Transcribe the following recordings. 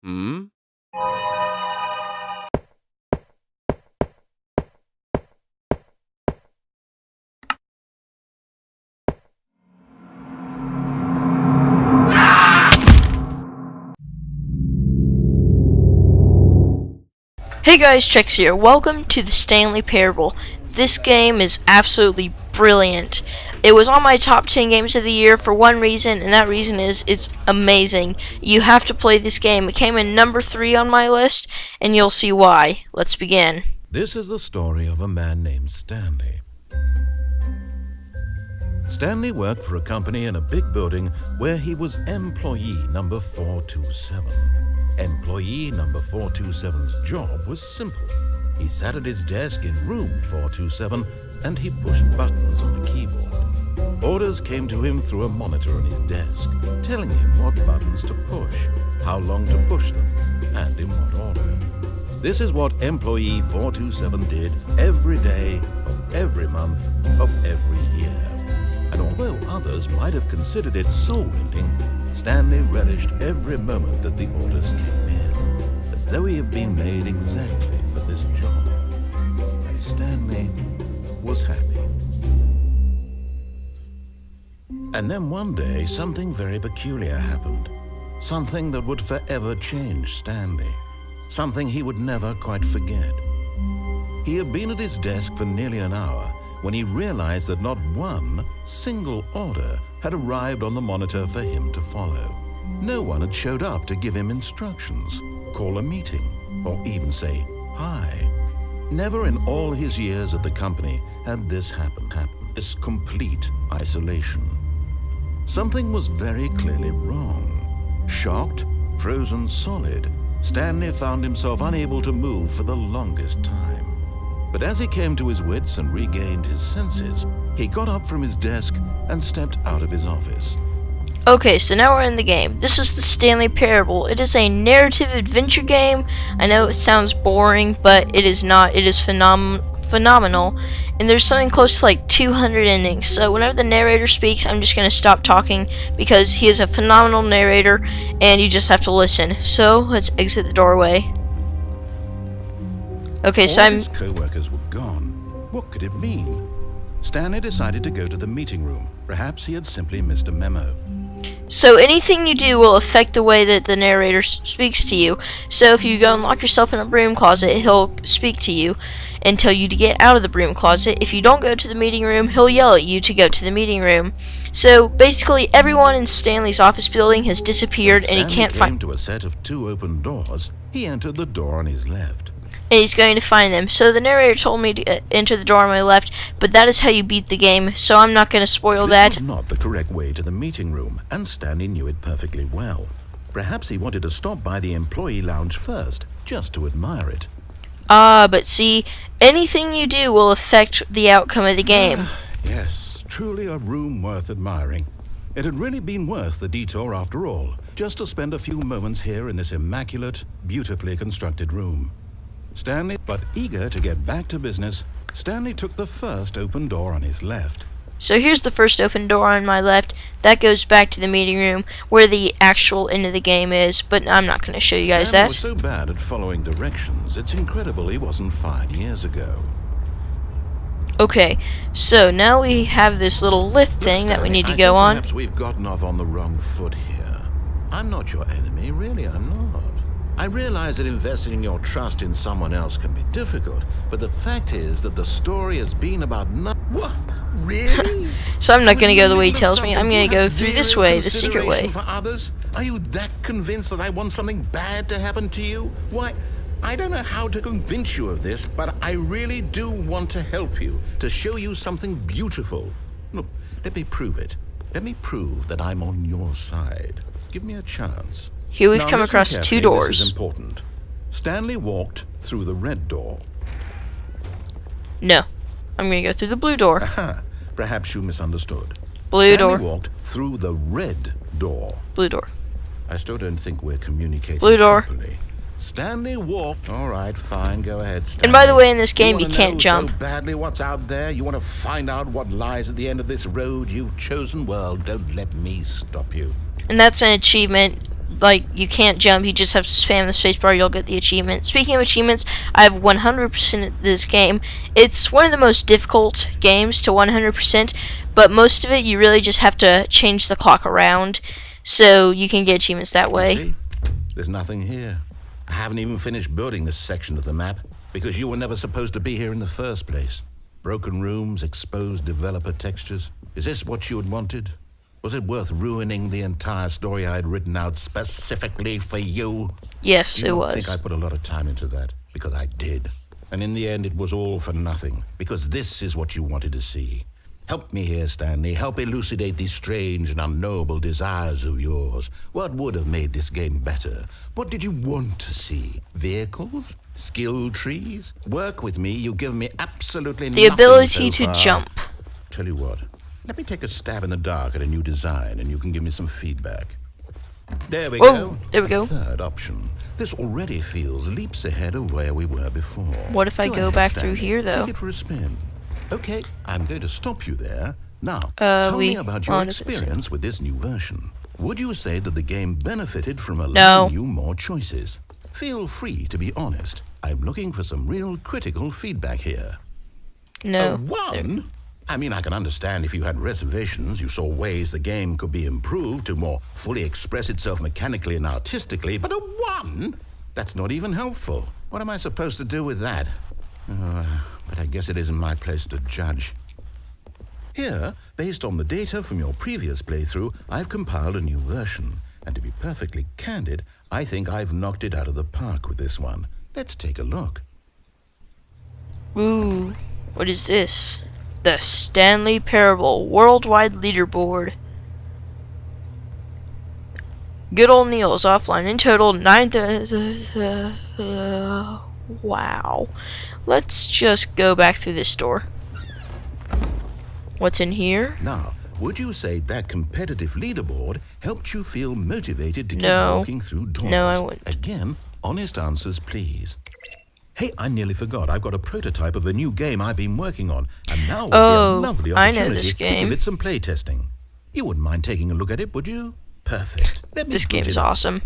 Hmm? Hey guys, Trex here. Welcome to the Stanley Parable. This game is absolutely brilliant. It was on my top 10 games of the year for one reason, and that reason is it's amazing. You have to play this game. It came in number 3 on my list, and you'll see why. Let's begin. This is the story of a man named Stanley. Stanley worked for a company in a big building where he was employee number 427. Employee number 427's job was simple. He sat at his desk in room 427 and he pushed buttons on a keyboard. Orders came to him through a monitor on his desk, telling him what buttons to push, how long to push them, and in what order. This is what employee 427 did every day of every month of every year. And although others might have considered it soul-rending, Stanley relished every moment that the orders came in, as though he had been made exactly for this job. And Stanley was happy. And then one day, something very peculiar happened. Something that would forever change Stanley. Something he would never quite forget. He had been at his desk for nearly an hour when he realized that not one single order had arrived on the monitor for him to follow. No one had showed up to give him instructions, call a meeting, or even say hi. Never in all his years at the company had this happened. This complete isolation. Something was very clearly wrong. Shocked, frozen solid, Stanley found himself unable to move for the longest time. But as he came to his wits and regained his senses, he got up from his desk and stepped out of his office. Okay, so now we're in the game. This is the Stanley Parable. It is a narrative adventure game. I know it sounds boring, but it is not. It is phenomenal. And there's something close to like 200 endings. So whenever the narrator speaks, I'm just going to stop talking because he is a phenomenal narrator and you just have to listen. So let's exit the doorway. Okay, so All his co-workers were gone. What could it mean? Stanley decided to go to the meeting room. Perhaps he had simply missed a memo. So anything you do will affect the way that the narrator speaks to you. So if you go and lock yourself in a broom closet, he'll speak to you and tell you to get out of the broom closet. If you don't go to the meeting room, he'll yell at you to go to the meeting room. So basically everyone in Stanley's office building has disappeared and he can't find... Stanley came to a set of 2 open doors. He entered the door on his left. And he's going to find them. So the narrator told me to enter the door on my left, but that is how you beat the game, so I'm not going to spoil that. This was not the correct way to the meeting room, and Stanley knew it perfectly well. Perhaps he wanted to stop by the employee lounge first, just to admire it. But see, anything you do will affect the outcome of the game. Yes, truly a room worth admiring. It had really been worth the detour after all, just to spend a few moments here in this immaculate, beautifully constructed room. Stanley, but eager to get back to business, Stanley took the first open door on his left. So here's the first open door on my left. That goes back to the meeting room where the actual end of the game is, but I'm not going to show you guys Stanley that. was so bad at following directions, it's incredible he wasn't fired years ago. Okay, so now we have this little lift thing that we need to go on. Perhaps we've gotten off on the wrong foot here. I'm not your enemy, really I'm not. I realize that investing your trust in someone else can be difficult, but the fact is that the story has been about What? Really? So I'm not going to go the way he tells me. I'm going to go through this way, the secret way. For others? Are you that convinced that I want something bad to happen to you? Why, I don't know how to convince you of this, but I really do want to help you, to show you something beautiful. Look, let me prove it. Let me prove that I'm on your side. Give me a chance. Here we've Now, come listen across carefully, 2 doors. This is important. Stanley walked through the red door. No. I'm going to go through the blue door. Aha, perhaps you misunderstood. Blue Stanley door. walked through the red door. Blue door. I still don't think we're communicating Blue door. properly. Stanley walked. All right, fine, go ahead, Stanley. And by the way, in this game, you wanna can't know jump. so badly what's out there? You want to find out what lies at the end of this road you've chosen? Well, don't let me stop you. And that's an achievement. like, you can't jump. You just have to spam the spacebar. You'll get the achievement. Speaking of achievements, I have 100% this game. It's one of the most difficult games to 100%, but most of it you really just have to change the clock around, so you can get achievements that way. See? There's nothing here. I haven't even finished building this section of the map because you were never supposed to be here in the first place. Broken rooms, exposed developer textures. Is this what you had wanted? Was it worth ruining the entire story I had written out specifically for you? Yes, it I was. think I put a lot of time into that, because I did. And in the end, it was all for nothing, because this is what you wanted to see. Help me here, Stanley. Help elucidate these strange and unknowable desires of yours. What would have made this game better? What did you want to see? Vehicles? Skill trees? Work with me. You've given me absolutely nothing The ability so to far. jump. Tell you what. Let me take a stab in the dark at a new design, and you can give me some feedback. There we go. There we go. Third option. This already feels leaps ahead of where we were before. What if I go ahead, back Stanley. through here, though? Take it for a spin. Okay, I'm going to stop you there. Now, tell we me about your wanted this. experience with this new version. Would you say that the game benefited from allowing No. you more choices? Feel free to be honest. I'm looking for some real critical feedback here. No. One? I mean, I can understand if you had reservations, you saw ways the game could be improved to more fully express itself mechanically and artistically, but a 1? That's not even helpful. What am I supposed to do with that? But I guess it isn't my place to judge. Here, based on the data from your previous playthrough, I've compiled a new version. And to be perfectly candid, I think I've knocked it out of the park with this one. Let's take a look. Ooh, what is this? The Stanley Parable Worldwide Leaderboard. Good old Neil's offline. In total, 9,000. Wow. Let's just go back through this door. What's in here? Now, would you say that competitive leaderboard helped you feel motivated to keep No. walking through doors? No, I wouldn't. Again, honest answers, please. Hey, I nearly forgot. I've got a prototype of a new game I've been working on, and now would be a lovely I know opportunity this to give game. it some play testing. You wouldn't mind taking a look at it, would you? Perfect. Let me This boot game it is up. awesome.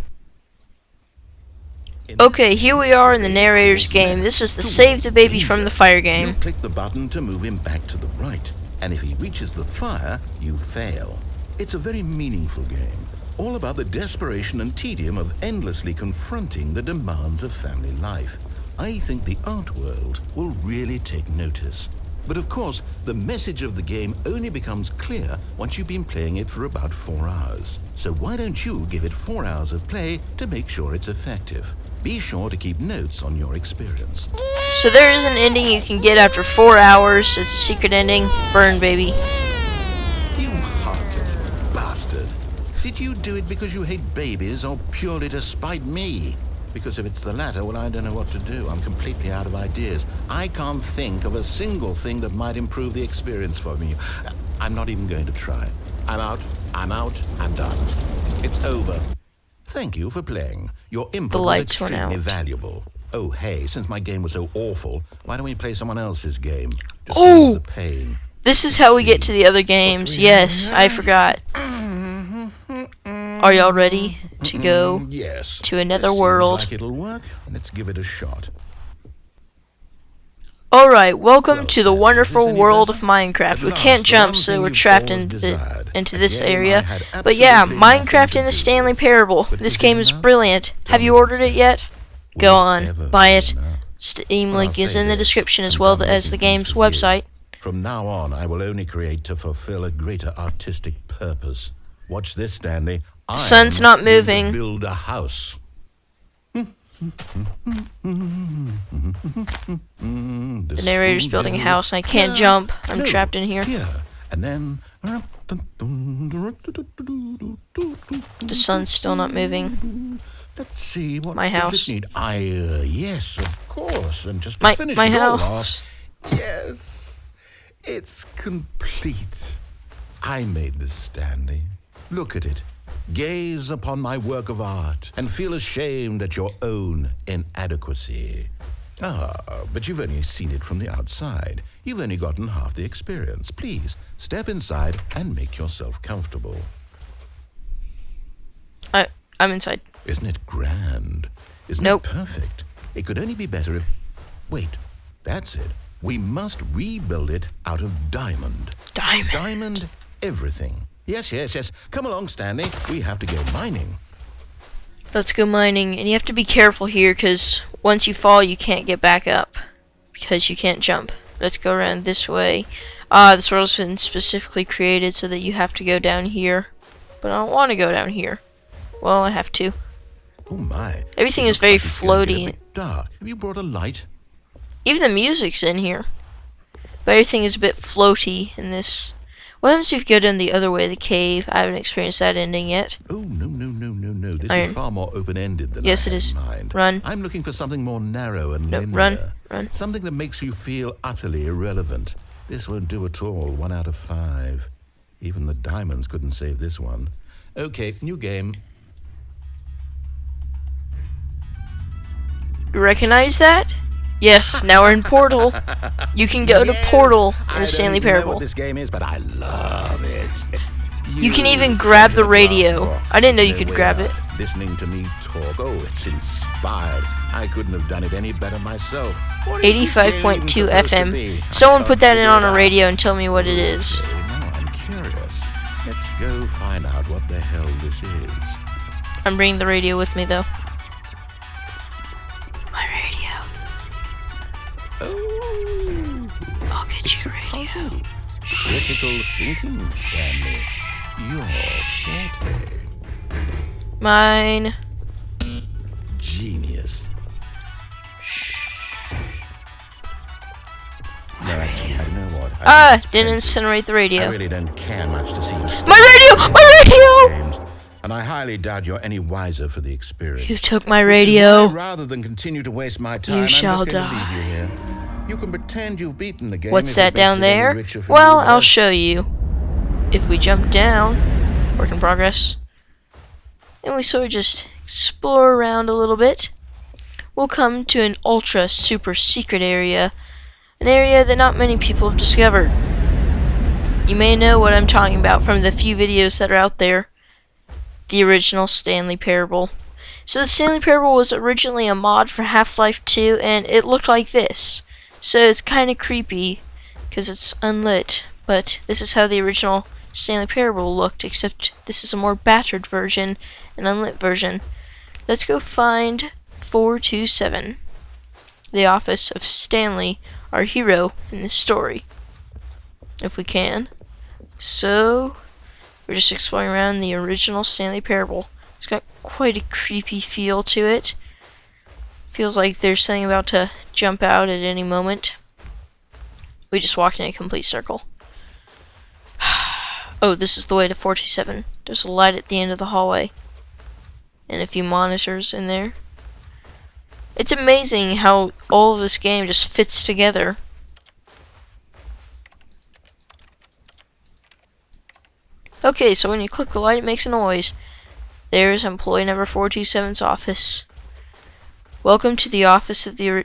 In this Okay, here we are in the narrator's game. This is the Save the Baby from the Fire You game. click the button to move him back to the right, and if he reaches the fire, you fail. It's a very meaningful game, all about the desperation and tedium of endlessly confronting the demands of family life. I think the art world will really take notice. But of course, the message of the game only becomes clear once you've been playing it for about 4 hours. So why don't you give it 4 hours of play to make sure it's effective? Be sure to keep notes on your experience. So there is an ending you can get after 4 hours. It's a secret ending. Burn, baby. You heartless bastard. Did you do it because you hate babies or purely to spite me? Because if it's the latter, well, I don't know what to do. I'm completely out of ideas. I can't think of a single thing that might improve the experience for me. I'm not even going to try. I'm out, I'm done. It's over. Thank you for playing. Your input was lights went extremely out. valuable. Oh, hey, since my game was so awful, why don't we play someone else's game? Just Oh! ease the pain. This is how we get to the other games. Yes, I forgot. Are y'all ready to go Yes. to another This world? seems like it'll work. Let's give it a shot. Alright, welcome Well, to the Stan, wonderful is this any world better? of Minecraft. At We last, can't the jump, one so thing we're you've trapped always into desired. into A this game I area. had But yeah, absolutely nothing Minecraft to in the do Stanley with. Parable. But This is it game is enough? brilliant. Tell Have me you that, ordered it Stan. yet? Will Go it on, ever buy be it. enough? Steam Well, link I'll is say in the this, description as I'm well done as the making game's things for you. website. From now on, I will only create to fulfill a greater artistic purpose. Watch this, Stanley. I sun's am not going to moving. Build a house. The narrator's building a house and I can't jump. I'm trapped in here. And then The sun's still not moving. let's see what My does house. it need. Yes, of course. And just to My finish it all house. off, yes, it's complete. I made this, Stanley. Look at it. Gaze upon my work of art and feel ashamed at your own inadequacy. But you've only seen it from the outside. You've only gotten half the experience. Please, step inside and make yourself comfortable. I'm inside. Isn't it grand? Isn't Nope. it perfect? It could only be better if... Wait, that's it. We must rebuild it out of diamond. Diamond. Diamond everything. Yes, yes, yes. Come along, Stanley. We have to go mining. Let's go mining. And you have to be careful here, because once you fall, you can't get back up. Because you can't jump. Let's go around this way. This world's been specifically created so that you have to go down here. But I don't want to go down here. Well, I have to. Oh my. Everything It is looks very like it's gonna get a floaty. bit dark. Have you brought a light? Even the music's in here. But everything is a bit floaty in this. What happens if you go down the other way of the cave? I haven't experienced that ending yet. Oh, no, no, no, no, no. This Iron. is far more open-ended than Yes, I it had is. in mind. Run. I'm looking for something more narrow and No, linear. run. Something that makes you feel utterly irrelevant. This won't do at all. 1 out of 5. Even the diamonds couldn't save this one. Okay, new game. You recognize that? Yes, now we're in Portal. You can go to Portal in the Stanley I don't even know Parable. what this game is, but I love it. You can even grab the radio. I didn't know you could grab it. Listening to me talk. Oh, it's inspired. I couldn't have done it any better myself. What is this game 85.2 even supposed to FM. be? I Someone can't put that in figure on it a out. radio and tell me what it is. Okay, now I'm curious. Let's go find out what the hell this is. I'm bringing the radio with me though. My radio. Oh, I'll get you a radio. puzzle. Critical thinking, Stanley. Your forte. Mine. Genius. No, actually, I know what. I think it's Didn't plenty. incinerate the I radio. really don't care much to see you My radio! My radio! games, and I highly doubt you're any wiser for the experience. You took my Which is radio. why, rather than continue to waste my time, You I'm shall just going to leave die. you here. You can pretend you've beaten the game. What's if that it makes down it any there? richer for Well, you, but I'll show you. If we jump down, work in progress, and we sort of just explore around a little bit, we'll come to an ultra super secret area, an area that not many people have discovered. You may know what I'm talking about from the few videos that are out there. The original Stanley Parable. So the Stanley Parable was originally a mod for Half-Life 2, and it looked like this. So it's kind of creepy because it's unlit, but this is how the original Stanley Parable looked, except this is a more battered version, an unlit version. Let's go find 427, the office of Stanley, our hero in this story, if we can. So we're just exploring around the original Stanley Parable. It's got quite a creepy feel to it. Feels like there's something about to jump out at any moment. We just walked in a complete circle. Oh, this is the way to 47. There's a light at the end of the hallway. And a few monitors in there. It's amazing how all of this game just fits together. Okay, so when you click the light, it makes a noise. There's employee number 427's office. Welcome to the office of the...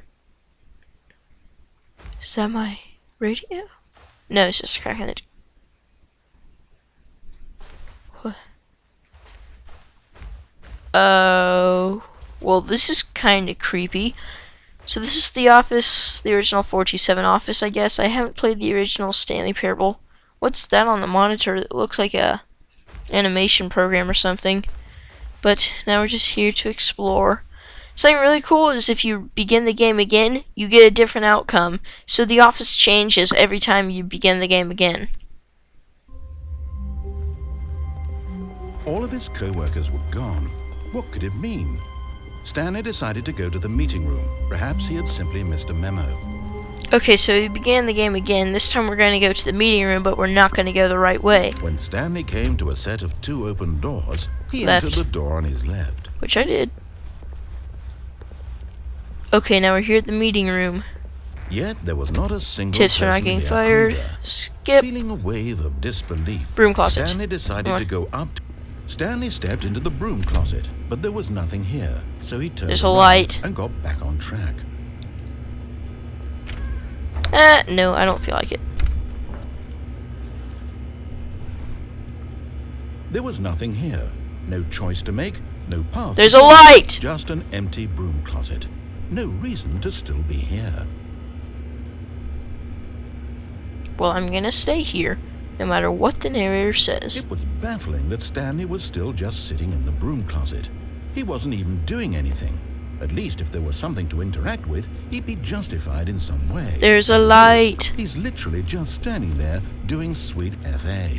Is that my radio? No, it's just cracking it. What? Oh... Well, this is kind of creepy. So this is the office, the original 427 office, I guess. I haven't played the original Stanley Parable. What's that on the monitor? It looks like a animation program or something. But now we're just here to explore. Something really cool is if you begin the game again, you get a different outcome. So the office changes every time you begin the game again. All of his co-workers were gone. What could it mean? Stanley decided to go to the meeting room. Perhaps he had simply missed a memo. Okay, so we began the game again. This time we're going to go to the meeting room, but we're not going to go the right way. When Stanley came to a set of 2 open doors, he Left. entered the door on his left. Which I did. Okay, now we're here at the meeting room. Yet there was not a single Tips for person not getting here fired. either. Skip. Feeling a wave of disbelief, Broom closet. Stanley decided Come on. to go up. Stanley stepped into the broom closet, but there was nothing here, so he turned There's a around light. and got back on track. No, I don't feel like it. There was nothing here. No choice to make. No path. There's a light! Just an empty broom closet. No reason to still be here. Well, I'm gonna stay here, no matter what the narrator says. It was baffling that Stanley was still just sitting in the broom closet. He wasn't even doing anything. At least if there was something to interact with, he'd be justified in some way. There's a light. He's literally just standing there doing sweet FA.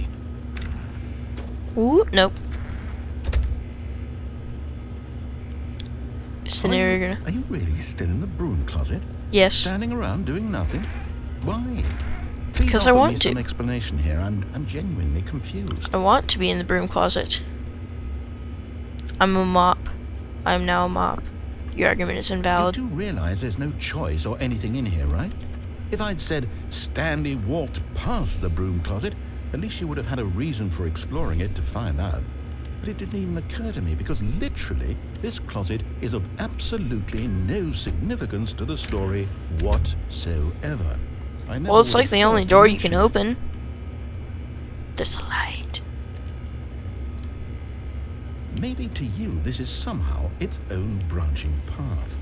Ooh, nope. Is the narrator gonna... Are you really still in the broom closet? Yes. Standing around doing nothing? Why? Because I want to. Some explanation here. I'm genuinely confused. I want to be in the broom closet. I'm a mop. I'm now a mop. Your argument is invalid. You do realize there's no choice or anything in here, right? If I'd said Stanley walked past the broom closet, at least you would have had a reason for exploring it to find out. But it didn't even occur to me because literally this closet is of absolutely no significance to the story whatsoever. Well, it's like the only door you can open. There's a light. Maybe to you this is somehow its own branching path.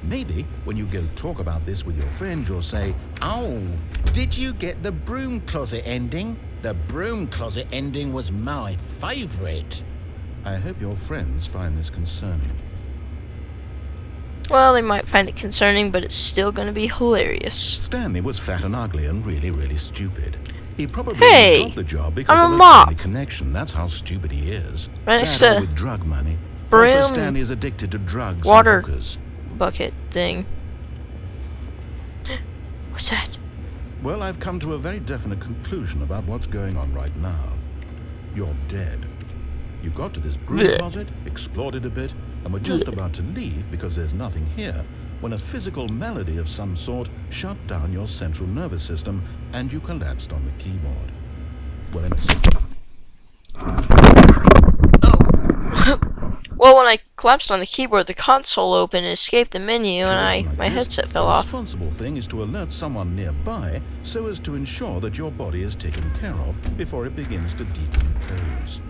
Maybe when you go talk about this with your friends, you'll say, "Oh, did you get the broom closet ending? The broom closet ending was my favorite." I hope your friends find this concerning. Well, they might find it concerning, but it's still going to be hilarious. Stanley was fat and ugly and really, really stupid. He probably got the job because I'm of a mop. family connection. That's how stupid he is. Right next Bad to with drug money. broom, Also, Stanley is addicted to drugs water and hookers. bucket thing. What's that? Well, I've come to a very definite conclusion about what's going on right now. You're dead. You got to this broom closet, explored it a bit, and were just about to leave because there's nothing here, when a physical malady of some sort shut down your central nervous system and you collapsed on the keyboard. Well, in Well, when I collapsed on the keyboard, the console opened and escaped the menu, and my headset fell off. The responsible thing is to alert someone nearby so as to ensure that your body is taken care of before it begins to decompose.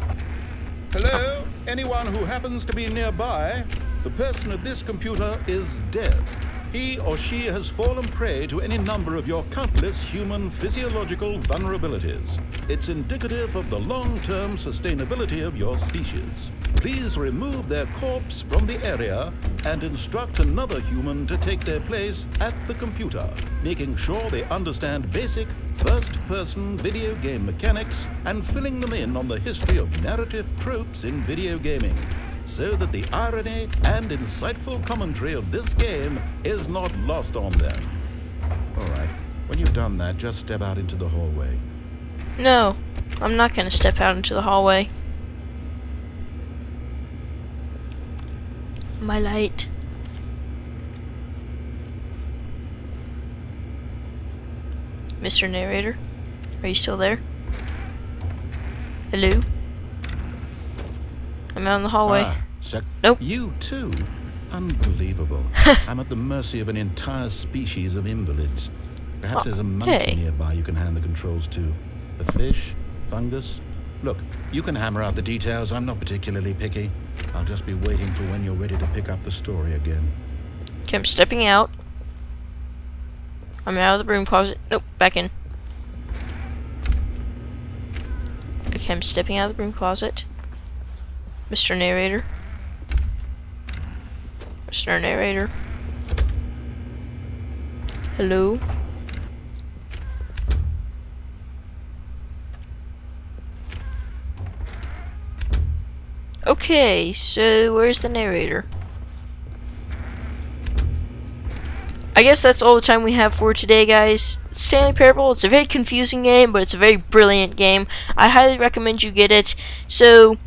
Hello? Anyone who happens to be nearby? The person at this computer is dead. He or she has fallen prey to any number of your countless human physiological vulnerabilities. It's indicative of the long-term sustainability of your species. Please remove their corpse from the area and instruct another human to take their place at the computer, making sure they understand basic first-person video game mechanics and filling them in on the history of narrative tropes in video gaming, so that the irony and insightful commentary of this game is not lost on them. Alright, when you've done that, just step out into the hallway. No, I'm not going to step out into the hallway. My light. Mr. Narrator, are you still there? Hello? I'm out in the hallway. Nope. You too? Unbelievable. I'm at the mercy of an entire species of invalids. Perhaps there's a monkey nearby you can hand the controls to. A fish? Fungus? Look, you can hammer out the details. I'm not particularly picky. I'll just be waiting for when you're ready to pick up the story again. Okay, I'm stepping out. I'm out of the broom closet. Nope, back in. Okay, I'm stepping out of the broom closet. Mr. Narrator. Mr. Narrator. Hello? Okay, so where's the narrator? I guess that's all the time we have for today, guys. Stanley Parable, it's a very confusing game, but it's a very brilliant game. I highly recommend you get it. So,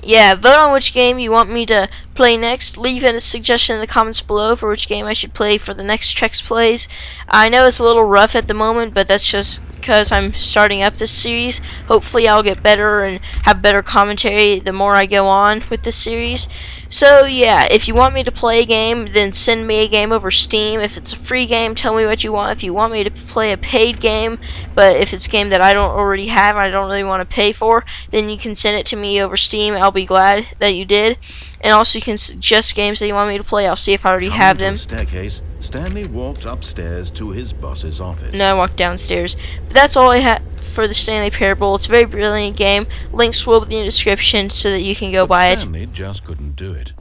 yeah, vote on which game you want me to play next. Leave a suggestion in the comments below for which game I should play for the next Trex plays. I know it's a little rough at the moment, but that's just because I'm starting up this series. Hopefully I'll get better and have better commentary the more I go on with this series. So yeah, if you want me to play a game, then send me a game over Steam. If it's a free game, tell me what you want. If you want me to play a paid game, but if it's a game that I don't already have, I don't really want to pay for, then you can send it to me over Steam. I'll be glad that you did. And also you can suggest games that you want me to play. I'll see if I already Coming have to them. the staircase, Stanley walked upstairs to his boss's office. No, I walked downstairs. But that's all I had for the Stanley Parable. It's a very brilliant game. Links will be in the description so that you can go buy it. Stanley just couldn't do it.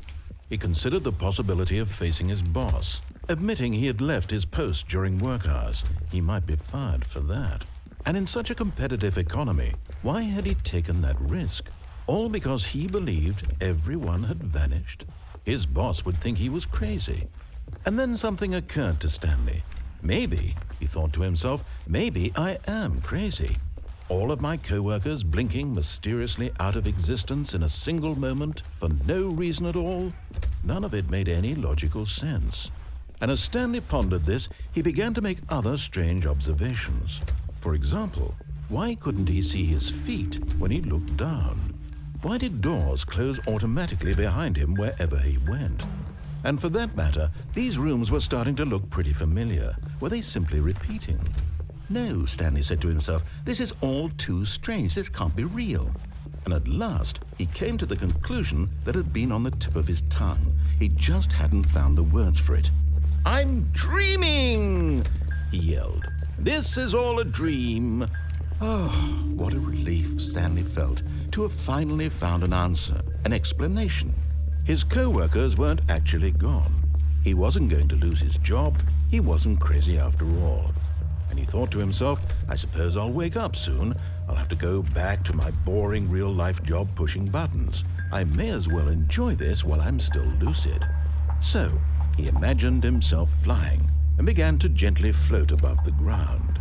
He considered the possibility of facing his boss, admitting he had left his post during work hours. He might be fired for that. And in such a competitive economy, why had he taken that risk? All because he believed everyone had vanished. His boss would think he was crazy. And then something occurred to Stanley. Maybe, he thought to himself, maybe I am crazy. All of my co-workers blinking mysteriously out of existence in a single moment for no reason at all? None of it made any logical sense. And as Stanley pondered this, he began to make other strange observations. For example, why couldn't he see his feet when he looked down? Why did doors close automatically behind him wherever he went? And for that matter, these rooms were starting to look pretty familiar. Were they simply repeating? No, Stanley said to himself, this is all too strange. This can't be real. And at last, he came to the conclusion that had been on the tip of his tongue. He just hadn't found the words for it. I'm dreaming, he yelled. This is all a dream. Oh, what a relief Stanley felt to have finally found an answer, an explanation. His co-workers weren't actually gone. He wasn't going to lose his job. He wasn't crazy after all. And he thought to himself, I suppose I'll wake up soon. I'll have to go back to my boring real-life job pushing buttons. I may as well enjoy this while I'm still lucid. So, he imagined himself flying and began to gently float above the ground.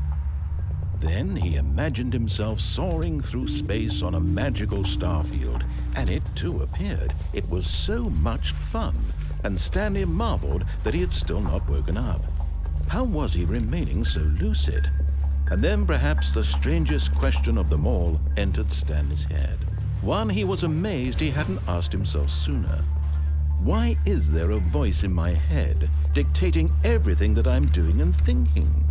Then he imagined himself soaring through space on a magical starfield, and it too appeared. It was so much fun, and Stanley marveled that he had still not woken up. How was he remaining so lucid? And then perhaps the strangest question of them all entered Stanley's head. One he was amazed he hadn't asked himself sooner. Why is there a voice in my head dictating everything that I'm doing and thinking?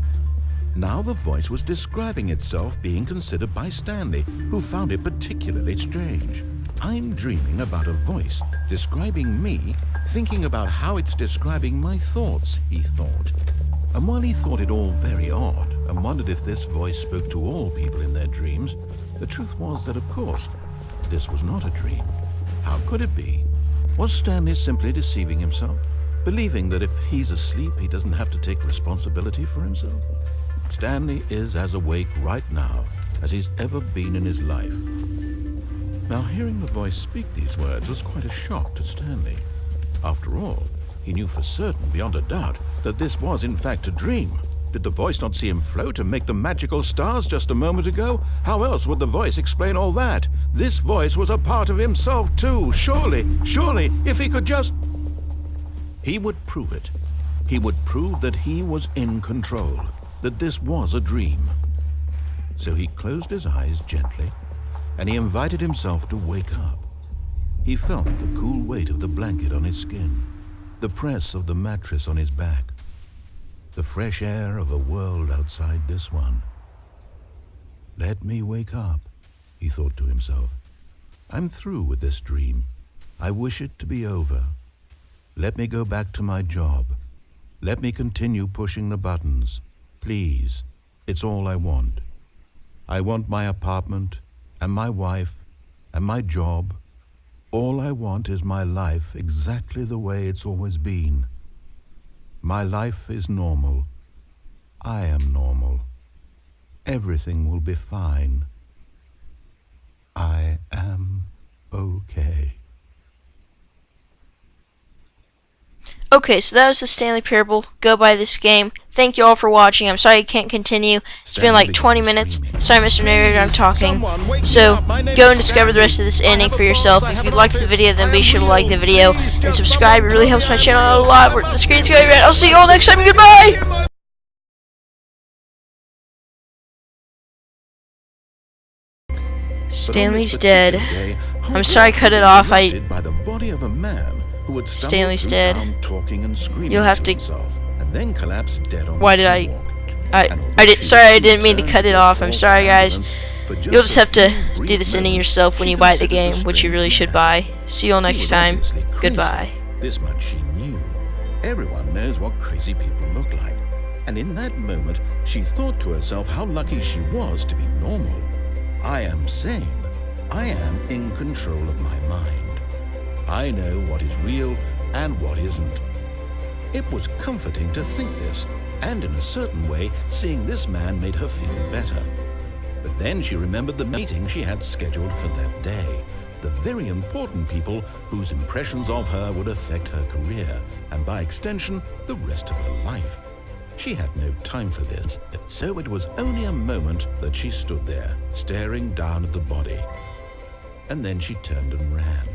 Now the voice was describing itself being considered by Stanley, who found it particularly strange. I'm dreaming about a voice describing me, thinking about how it's describing my thoughts, he thought. And while he thought it all very odd and wondered if this voice spoke to all people in their dreams, the truth was that, of course, this was not a dream. How could it be? Was Stanley simply deceiving himself, believing that if he's asleep, he doesn't have to take responsibility for himself? Stanley is as awake right now as he's ever been in his life. Now, hearing the voice speak these words was quite a shock to Stanley. After all, he knew for certain, beyond a doubt, that this was in fact a dream. Did the voice not see him float and make the magical stars just a moment ago? How else would the voice explain all that? This voice was a part of himself too. Surely, if he could just... He would prove it. He would prove that he was in control, that this was a dream. So he closed his eyes gently, and he invited himself to wake up. He felt the cool weight of the blanket on his skin, the press of the mattress on his back, the fresh air of a world outside this one. Let me wake up, he thought to himself. I'm through with this dream. I wish it to be over. Let me go back to my job. Let me continue pushing the buttons. Please, it's all I want. I want my apartment and my wife and my job. All I want is my life exactly the way it's always been. My life is normal. I am normal. Everything will be fine. I am okay. Okay, so that was the Stanley Parable. Go buy this game. Thank you all for watching. I'm sorry I can't continue. It's been like 20 minutes. Sorry, Mr. Narrator, I'm talking. So, go and discover the rest of this ending for yourself. If you liked the video, then be sure to like the video and subscribe. It really helps my channel out a lot. The screen's going red. I'll see you all next time. Goodbye! Stanley's dead. I'm sorry I cut it off. Stanley's dead. You'll have to... Why Why did I did. Sorry, I didn't mean to cut it off. I'm sorry, guys. For You'll just a have to few brief do this ending moments, yourself when she you buy the considered game, which you strange really should man. buy. See you all He next was time. obviously crazy. Goodbye. This much she knew. Everyone knows what crazy people look like. And in that moment, she thought to herself how lucky she was to be normal. I am sane. I am in control of my mind. I know what is real and what isn't. It was comforting to think this, and in a certain way, seeing this man made her feel better. But then she remembered the meeting she had scheduled for that day. The very important people whose impressions of her would affect her career, and by extension, the rest of her life. She had no time for this, so it was only a moment that she stood there, staring down at the body. And then she turned and ran.